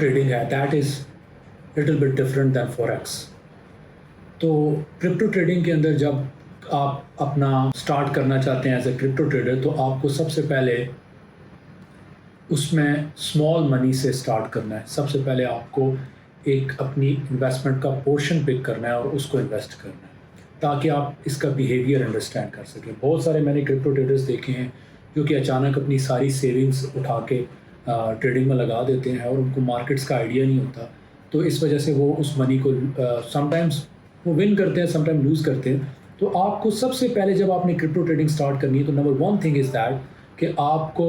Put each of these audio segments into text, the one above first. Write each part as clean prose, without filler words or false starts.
Trading है that is little bit different than forex. तो crypto trading के अंदर जब आप अपना स्टार्ट करना चाहते हैं एज ए क्रिप्टो ट्रेडर, तो आपको सबसे पहले उसमें स्मॉल मनी से स्टार्ट करना है। सबसे पहले आपको एक अपनी इन्वेस्टमेंट का पोर्शन पिक करना है और उसको इन्वेस्ट करना है, ताकि आप इसका बिहेवियर अंडरस्टैंड कर सकें। बहुत सारे मैंने क्रिप्टो ट्रेडर्स देखे हैं जो कि अचानक अपनी सारी सेविंग्स उठा के ट्रेडिंग में लगा देते हैं और उनको मार्केट्स का आइडिया नहीं होता। तो इस वजह से वो उस मनी को समटाइम्स वो विन करते हैं, समटाइम लूज़ करते हैं। तो आपको सबसे पहले जब आपने क्रिप्टो ट्रेडिंग स्टार्ट करनी है, तो number one thing is that कि आपको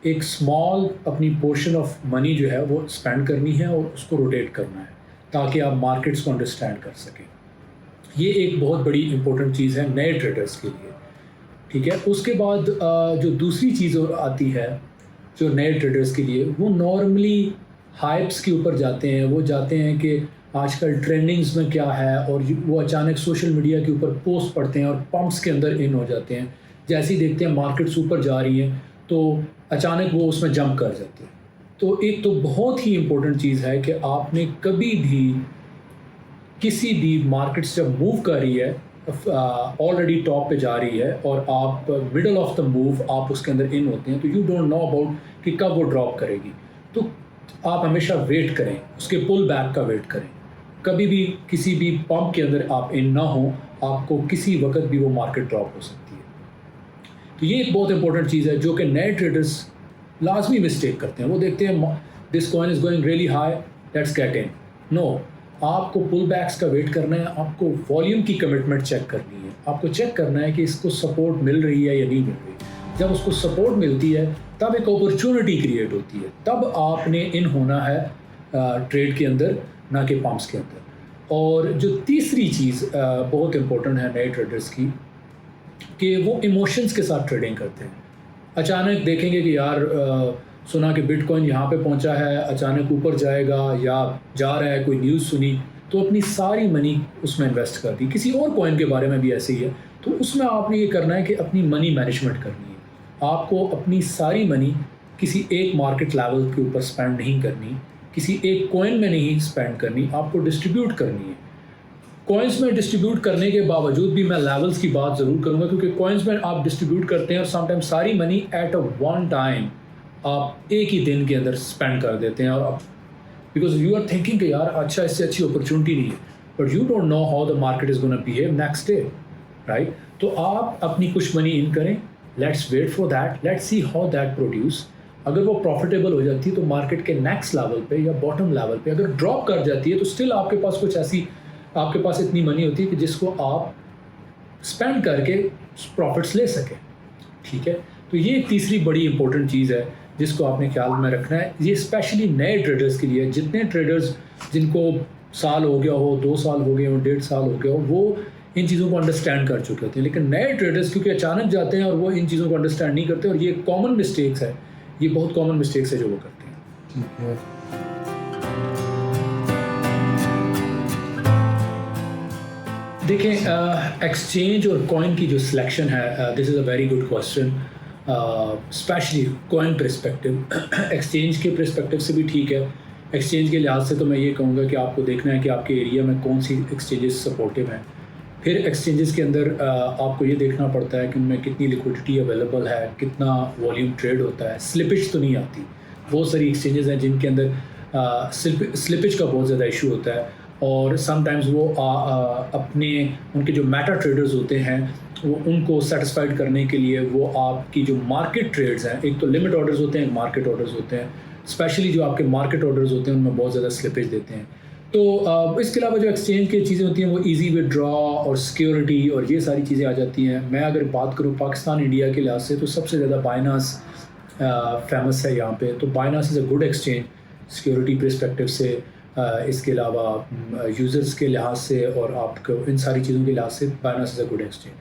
एक स्मॉल अपनी पोर्शन ऑफ मनी जो है वो स्पेंड करनी है और उसको रोटेट करना है, ताकि आप मार्केट्स को अंडरस्टैंड कर सकें। ये एक बहुत बड़ी इंपॉर्टेंट चीज़ है नए ट्रेडर्स के लिए, ठीक है। उसके बाद जो दूसरी चीज़ और आती है जो नए ट्रेडर्स के लिए, वो नॉर्मली हाइप्स के ऊपर जाते हैं। वो जाते हैं कि आजकल ट्रेंडिंग्स में क्या है, और वो अचानक सोशल मीडिया के ऊपर पोस्ट पढ़ते हैं और पंप्स के अंदर इन हो जाते हैं। जैसे ही देखते हैं मार्केट्स ऊपर जा रही हैं तो अचानक वो उसमें जंप कर जाते हैं। तो एक तो बहुत ही इम्पोर्टेंट चीज़ है कि आपने कभी भी किसी भी मार्केट्स जब मूव कर रही है, ऑलरेडी टॉप पे जा रही है और आप मिडल ऑफ द मूव आप उसके अंदर इन होते हैं, तो यू डोंट नो अबाउट कि कब वो ड्रॉप करेगी। तो आप हमेशा वेट करें, उसके पुल बैक का वेट करें। कभी भी किसी भी पंप के अंदर आप इन ना हो, आपको किसी वक्त भी वो मार्केट ड्रॉप हो सकती है। तो ये एक बहुत इंपॉर्टेंट चीज़ है जो कि नए ट्रेडर्स लाजमी मिस्टेक करते हैं। वो देखते हैं this coin is going really high, let's get in. No, आपको पुल बैक्स का वेट करना है, आपको वॉल्यूम की कमिटमेंट चेक करनी है। आपको चेक करना है कि इसको सपोर्ट मिल रही है या नहीं मिल रही। जब उसको सपोर्ट मिलती है तब एक अपॉर्चुनिटी क्रिएट होती है, तब आपने इन होना है ट्रेड के अंदर, ना कि पंप्स के अंदर। और जो तीसरी चीज़ बहुत इंपॉर्टेंट है नए ट्रेडर्स की, कि वो इमोशंस के साथ ट्रेडिंग करते हैं। अचानक देखेंगे कि यार सुना कि बिटकॉइन यहाँ पे पहुँचा है, अचानक ऊपर जाएगा या जा रहा है, कोई न्यूज़ सुनी तो अपनी सारी मनी उसमें इन्वेस्ट कर दी। किसी और कॉइन के बारे में भी ऐसे ही है। तो उसमें आपने ये करना है कि अपनी मनी मैनेजमेंट करनी है। आपको अपनी सारी मनी किसी एक मार्केट लेवल के ऊपर स्पेंड नहीं करनी, किसी एक कॉइन में नहीं स्पेंड करनी, आपको डिस्ट्रीब्यूट करनी है। कॉइन्स में डिस्ट्रीब्यूट करने के बावजूद भी मैं लेवल्स की बात ज़रूर करूँगा, क्योंकि कॉइन्स में आप डिस्ट्रीब्यूट करते हैं और समटाइम्स सारी money at a one time आप एक ही दिन के अंदर स्पेंड कर देते हैं। और आप बिकॉज यू आर थिंकिंग कि यार अच्छा, इससे अच्छी अपॉर्चुनिटी नहीं है, but you don't know how the market is gonna behave next day, right. तो आप अपनी कुछ मनी इन करें, let's wait for that, let's see how that produce. अगर वो प्रॉफिटेबल हो जाती है तो मार्केट के नेक्स्ट लेवल पे या बॉटम लेवल पे अगर ड्रॉप कर जाती है, तो स्टिल आपके पास कुछ ऐसी, आपके पास इतनी मनी होती है कि जिसको आप स्पेंड करके प्रॉफिट्स ले सकें, ठीक है। तो ये तीसरी बड़ी इंपॉर्टेंट चीज़ है जिसको आपने ख्याल में रखना है। ये स्पेशली नए ट्रेडर्स के लिए। जितने ट्रेडर्स जिनको साल हो गया हो, 2 साल हो गए हो, 1.5 साल हो गया हो, वो इन चीज़ों को अंडरस्टैंड कर चुके होते हैं। लेकिन नए ट्रेडर्स क्योंकि अचानक जाते हैं और वो इन चीज़ों को अंडरस्टैंड नहीं करते, और ये कॉमन मिस्टेक्स है, ये बहुत कॉमन मिस्टेक्स है जो वो करते हैं। ठीक है। देखें, एक्सचेंज और कॉइन की जो सिलेक्शन है, this is a very good question, specially coin perspective. Exchange के परस्पेक्टिव से भी ठीक है। एक्सचेंज के लिहाज से तो मैं ये कहूँगा कि आपको देखना है कि आपके एरिया में कौन सी एक्सचेंजेस सपोर्टिव हैं। फिर एक्सचेंजेस के अंदर आपको ये देखना पड़ता है कि उनमें कितनी लिक्विडिटी अवेलेबल है, कितना वॉल्यूम ट्रेड होता है, स्लिपेज तो नहीं आती। बहुत सारी एक्सचेंजेस हैं जिनके अंदर स्लिपेज का बहुत ज़्यादा इशू होता है, और समटाइम्स वो अपने उनके जो मेटा ट्रेडर्स होते हैं वो उनको सेटिस्फाइड करने के लिए वो आपकी जो मार्केट ट्रेड्स हैं, एक तो लिमिट ऑर्डर्स होते हैं, एक मार्केट ऑर्डर्स होते हैं। स्पेशली जो आपके मार्केट ऑर्डर्स होते हैं उनमें बहुत ज़्यादा स्लिपेज देते हैं। तो इसके अलावा जो एक्सचेंज की चीज़ें होती हैं वो इजी विड्रॉ और सिक्योरिटी और ये सारी चीज़ें आ जाती हैं। मैं अगर बात करूँ पाकिस्तान इंडिया के लिहाज से, तो सबसे ज़्यादा बाइनास फेमस है यहाँ पे। तो बाइनास is a good exchange security perspective से, इसके अलावा यूज़र्स के लिहाज से और आपको इन सारी चीज़ों के लिहाज से बाइनास इज़ अ गुड एक्सचेंज।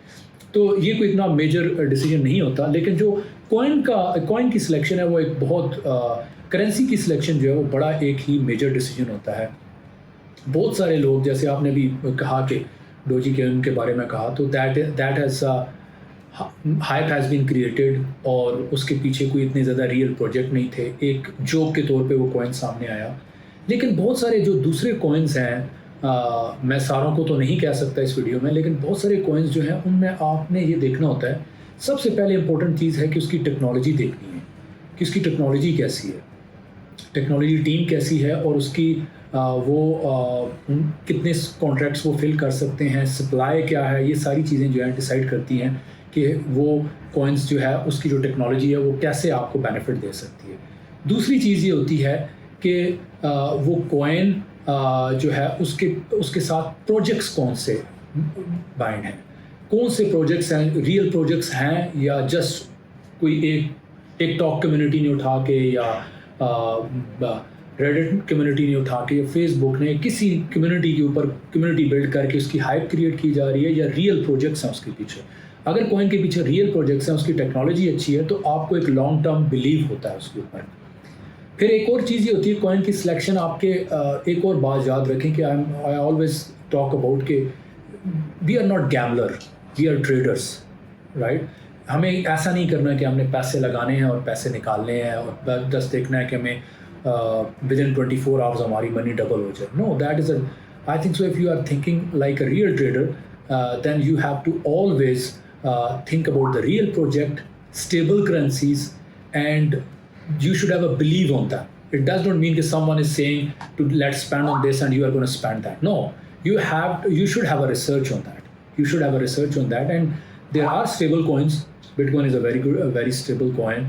तो ये कोई इतना मेजर डिसीजन नहीं होता। लेकिन जो कॉइन की सिलेक्शन है वो एक बहुत करेंसी की सिलेक्शन जो है वो बड़ा एक ही मेजर डिसीजन होता है। बहुत सारे लोग, जैसे आपने भी कहा कि डोजी के उनके बारे में कहा, तो that has hype has been created, और उसके पीछे कोई इतने ज़्यादा रियल प्रोजेक्ट नहीं थे। एक जोक के तौर पे वो कॉइन सामने आया। लेकिन बहुत सारे जो दूसरे कॉइन्स हैं, मैं सारों को तो नहीं कह सकता इस वीडियो में, लेकिन बहुत सारे कॉइन्स जो हैं उनमें आपने ये देखना होता है, सबसे पहले इंपॉर्टेंट चीज़ है कि उसकी टेक्नोलॉजी देखनी है कि उसकी टेक्नोलॉजी कैसी है, टेक्नोलॉजी टीम कैसी है, और उसकी कितने कॉन्ट्रैक्ट्स वो फिल कर सकते हैं, सप्लाई क्या है, ये सारी चीज़ें जो है डिसाइड करती हैं कि वो कॉइन्स जो है उसकी जो टेक्नोलॉजी है वो कैसे आपको बेनिफिट दे सकती है। दूसरी चीज़ ये होती है कि वो कॉइन जो है उसके उसके साथ प्रोजेक्ट्स कौन से बाइंड हैं, कौन से प्रोजेक्ट्स हैं, रियल प्रोजेक्ट्स हैं या जस्ट कोई एक टिकटॉक कम्युनिटी ने उठा के या रेडिट कम्युनिटी ने उठा के या फेसबुक ने किसी कम्युनिटी के ऊपर कम्युनिटी बिल्ड करके उसकी हाइप क्रिएट की जा रही है, या रियल प्रोजेक्ट्स हैं उसके पीछे। अगर कॉइन के पीछे रियल प्रोजेक्ट्स हैं, उसकी टेक्नोलॉजी अच्छी है, तो आपको एक लॉन्ग टर्म बिलीव होता है उसके ऊपर। फिर एक और चीज़ ये होती है कॉइन की सिलेक्शन आपके, एक और बात याद रखें कि आई ऑलवेज टॉक अबाउट के we are not gambler, we are traders, right. हमें ऐसा नहीं करना कि हमने पैसे लगाने हैं और पैसे निकालने हैं और जस्ट देखना है कि हमें विद इन 24 आवर्स हमारी मनी डबल हो जाए। No, that is I think so if you are thinking like a real trader, then you have to always think about the real project, stable currencies, and you should have a belief on that. It does not mean that someone is saying to let's spend on this and you are going to spend that. No, you should have a research on that. You should have a research on that, and there are stable coins. Bitcoin is a very stable coin.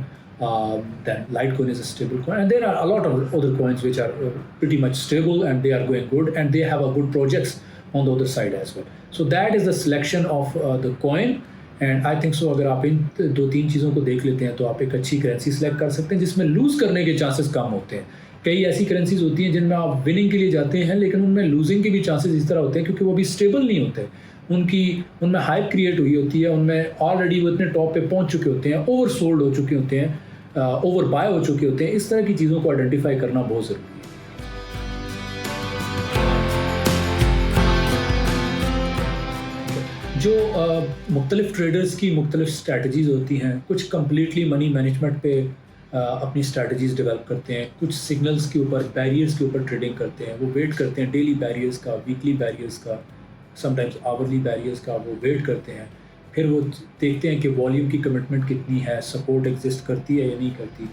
Then Litecoin is a stable coin, and there are a lot of other coins which are pretty much stable and they are going good and they have a good projects on the other side as well. So that is the selection of the coin. And I think सो अगर आप इन 2-3 चीज़ों को देख लेते हैं तो आप एक अच्छी करेंसी सेलेक्ट कर सकते हैं जिसमें लूज़ करने के चांसेस कम होते हैं। कई ऐसी करेंसीज होती हैं जिनमें आप विनिंग के लिए जाते हैं लेकिन उनमें लूजिंग के भी चांसेस इस तरह होते हैं क्योंकि वो भी स्टेबल नहीं होते, उनमें हाइप क्रिएट हुई होती है, उनमें ऑलरेडी वो इतने टॉप पे पहुंच चुके होते हैं, ओवर सोल्ड हो चुके होते हैं, ओवर बाय हो चुके होते हैं। इस तरह की चीज़ों को आइडेंटिफाई करना बहुत ज़रूरी है। जो मुख्तलिफ ट्रेडर्स की मुख्तलिफ स्ट्रैटेजीज़ होती हैं, कुछ कम्प्लीटली मनी मैनेजमेंट पे अपनी स्ट्रैटेजीज़ डेवलप करते हैं, कुछ सिग्नल्स के ऊपर, बैरियर्स के ऊपर ट्रेडिंग करते हैं, वो वेट करते हैं डेली बैरियर्स का, वीकली बैरियर्स का, समटाइम्स आवरली बैरियर्स का, वो वेट करते हैं। फिर वो देखते हैं कि वॉल्यूम की कमिटमेंट कितनी है, सपोर्ट एग्जिस्ट करती है या नहीं करती।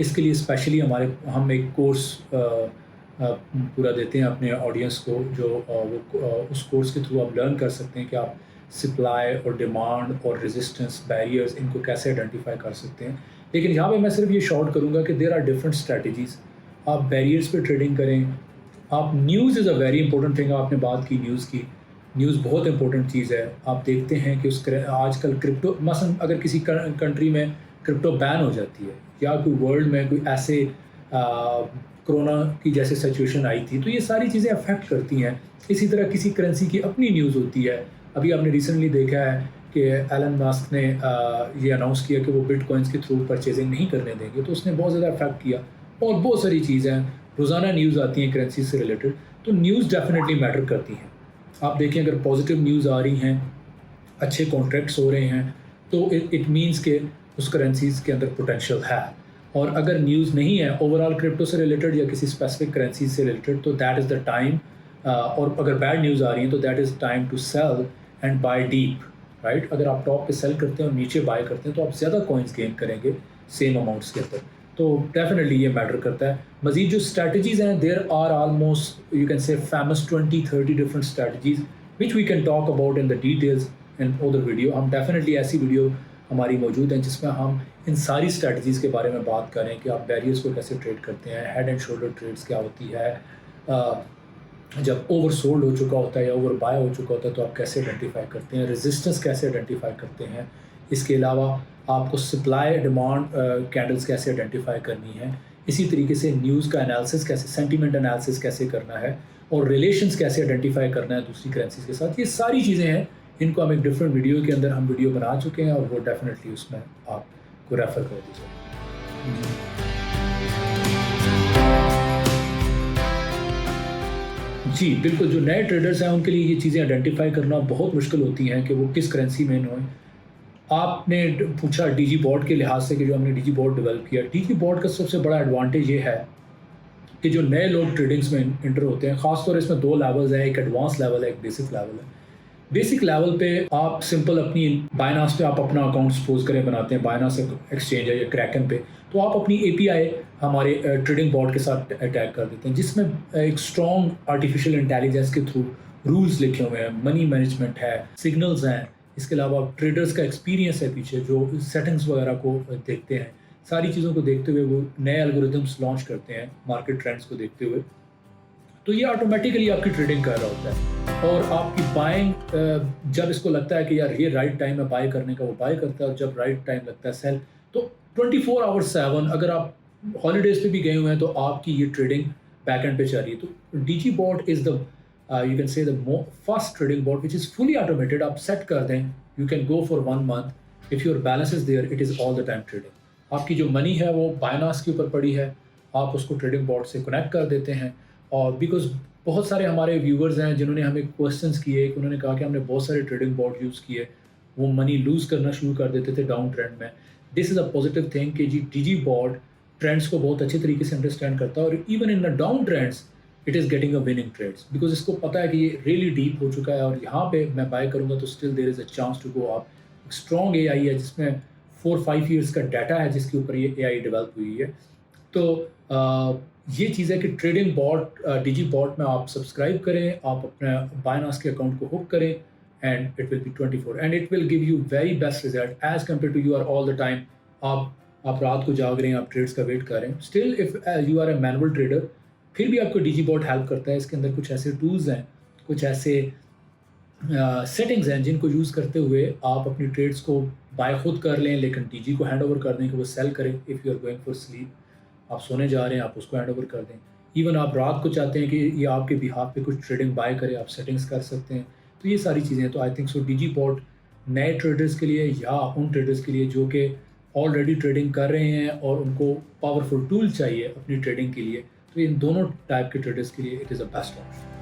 इसके लिए स्पेशली हम एक कोर्स पूरा देते हैं अपने ऑडियंस को, जो उस कोर्स के थ्रू आप लर्न कर सकते हैं कि आप सप्लाई और डिमांड और रेजिस्टेंस बैरियर्स इनको कैसे आइडेंटिफाई कर सकते हैं। लेकिन यहाँ पे मैं सिर्फ ये शॉर्ट करूँगा कि देयर आर डिफरेंट स्ट्रैटेजीज़। आप बैरियर्स पे ट्रेडिंग करें, आप news is a very important thing. आपने बात की न्यूज़ की, न्यूज़ बहुत इंपॉर्टेंट चीज़ है। आप देखते हैं कि आजकल क्रिप्टो, मसलन अगर किसी कंट्री में क्रिप्टो बैन हो जाती है या कोई वर्ल्ड में कोई ऐसे कोरोना की जैसे सिचुएशन आई थी, तो ये सारी चीज़ें अफेक्ट करती हैं। इसी तरह किसी करेंसी की अपनी न्यूज़ होती है। अभी आपने रिसेंटली देखा है कि एलन मस्क ने ये अनाउंस किया कि वो बिटकॉइंस के थ्रू परचेजिंग नहीं करने देंगे, तो उसने बहुत ज़्यादा इफेक्ट किया। और बहुत सारी चीज़ें हैं, रोज़ाना न्यूज़ आती हैं करेंसी से रिलेटेड, तो न्यूज़ डेफिनेटली मैटर करती हैं। आप देखें अगर पॉजिटिव न्यूज़ आ रही हैं, अच्छे कॉन्ट्रैक्ट्स हो रहे हैं, तो इट मीन्स के उस करेंसीज़ के अंदर पोटेंशियल है। और अगर न्यूज़ नहीं है ओवरऑल क्रिप्टो से रिलेटेड या किसी स्पेसिफिक करेंसी से रिलेटेड, तो दैट इज़ द टाइम। और अगर बैड न्यूज़ आ रही है तो that is time to sell and buy dip, right. अगर आप टॉप पे सेल करते हैं और नीचे बाय करते हैं तो आप ज़्यादा कॉइन्स गेन करेंगे सेम अमाउंट्स के अंदर। तो डेफिनेटली ये मैटर करता है। मज़ीद जो स्ट्रैटेजीज़ हैं, there are almost you can say famous 20-30 different strategies which we can talk about in the details in other video. हम डेफिनेटली ऐसी वीडियो हमारी मौजूद हैं जिसमें हम इन सारी स्ट्रैटेजीज़ के बारे में बात करें कि आप बैरियर्स को कैसे ट्रेड करते हैं, हेड एंड शोल्डर ट्रेड्स क्या होती है, जब ओवर सोल्ड हो चुका होता है या ओवर बाय हो चुका होता है तो आप कैसे आइडेंटिफाई करते हैं, रेजिस्टेंस कैसे आइडेंटिफाई करते हैं। इसके अलावा आपको सप्लाई डिमांड कैंडल्स कैसे आइडेंटिफाई करनी है। इसी तरीके से न्यूज़ का एनालिसिस कैसे, सेंटीमेंट एनालिसिस कैसे करना है, और रिलेशंस कैसे आइडेंटिफाई करना है दूसरी करेंसीज के साथ। ये सारी चीज़ें हैं, इनको हम एक डिफरेंट वीडियो के अंदर हम वीडियो बना चुके हैं और वो डेफिनेटली उसमें आपको रेफ़र कर दीजिए। जी बिल्कुल, जो नए ट्रेडर्स हैं उनके लिए ये चीज़ें आइडेंटिफाई करना बहुत मुश्किल होती हैं कि वो किस करेंसी में हों। आपने पूछा डीजी बॉट के लिहाज से कि जो हमने डीजी बॉट डेवलप किया, डीजी बॉट का सबसे बड़ा एडवांटेज ये है कि जो नए लोग ट्रेडिंग्स में इंटर होते हैं, ख़ासतौर इसमें 2 लेवल्स हैं, एक एडवांस लेवल है, एक बेसिक लेवल है। बेसिक लेवल पे आप सिंपल अपनी बाइनांस पे आप अपना अकाउंट सपोज करें बनाते हैं, बाइनांस एक्सचेंज है या क्रैकन पे, तो आप अपनी एपीआई हमारे ट्रेडिंग बॉट के साथ अटैच कर देते हैं, जिसमें एक स्ट्रॉन्ग आर्टिफिशियल इंटेलिजेंस के थ्रू रूल्स लिखे हुए हैं, मनी मैनेजमेंट है, सिग्नल्स हैं, इसके अलावा ट्रेडर्स का एक्सपीरियंस है पीछे जो सेटिंग्स वगैरह को देखते हैं, सारी चीज़ों को देखते हुए वो नए एल्गोरिदम्स लॉन्च करते हैं मार्केट ट्रेंड्स को देखते हुए। तो ये ऑटोमेटिकली आपकी ट्रेडिंग कर रहा होता है और आपकी बाइंग जब इसको लगता है कि यार ये राइट टाइम है बाय करने का, वो बाय करता है, और जब राइट टाइम लगता है सेल, तो 24 आवर्स 7 अगर आप हॉलीडेज पे भी गए हुए हैं तो आपकी ये ट्रेडिंग बैक एंड पे चल रही है। तो DG bot is the you can say the first trading bot which is fully automated. आप सेट कर दें, you can go for 1 month, if your balance is there, it is all the time trading. आपकी जो money है वो Binance के ऊपर पड़ी है, आप उसको ट्रेडिंग बॉट से कनेक्ट कर देते हैं। और बिकॉज बहुत सारे हमारे व्यूवर्स हैं जिन्होंने हमें क्वेश्चंस किए, उन्होंने कहा कि हमने बहुत सारे ट्रेडिंग बॉट यूज़ किए, वो मनी लूज़ करना शुरू कर देते थे डाउन ट्रेंड में। This is a positive thing कि जी डीजी बॉट ट्रेंड्स को बहुत अच्छे तरीके से अंडरस्टैंड करता है, और even in the down trends it is getting a winning trades, because इसको पता है कि ये रियली डीप हो चुका है और यहाँ पे मैं बाय करूँगा तो still there is a chance to go up. एक स्ट्रॉन्ग एआई है जिसमें 4-5 ईयर्स का डाटा है जिसके ऊपर ये एआई डेवलप हुई है। तो ये चीज़ है कि ट्रेडिंग बॉट डीजी बॉट में आप सब्सक्राइब करें, आप अपने बाइनांस के अकाउंट को हुक करें, and it will be 24 and it will give you very best result as compare to you are all the time आप रात को जाग रहे हैं, आप ट्रेड्स का वेट कर रहे हैं। Still if you are a manual trader, फिर भी आपको डीजी बॉट हेल्प करता है। इसके अंदर कुछ ऐसे टूल्स हैं, कुछ ऐसे सेटिंग्स हैं जिनको यूज़ करते हुए आप अपनी ट्रेड्स को बाय खुद कर लें, लेकिन डीजी को हैंड ओवर कर दें कि वो सेल करें। If you are going for sleep, आप सोने जा रहे हैं, आप उसको हैंड ओवर कर दें। इवन आप रात को चाहते हैं कि ये आपके बिहाफ पे कुछ ट्रेडिंग बाय करे, आप सेटिंग्स कर सकते हैं। तो ये सारी चीज़ें हैं। तो I think so DG bot नए ट्रेडर्स के लिए या उन ट्रेडर्स के लिए जो कि ऑलरेडी ट्रेडिंग कर रहे हैं और उनको पावरफुल टूल चाहिए अपनी ट्रेडिंग के लिए, तो इन दोनों टाइप के ट्रेडर्स के लिए it is a best option.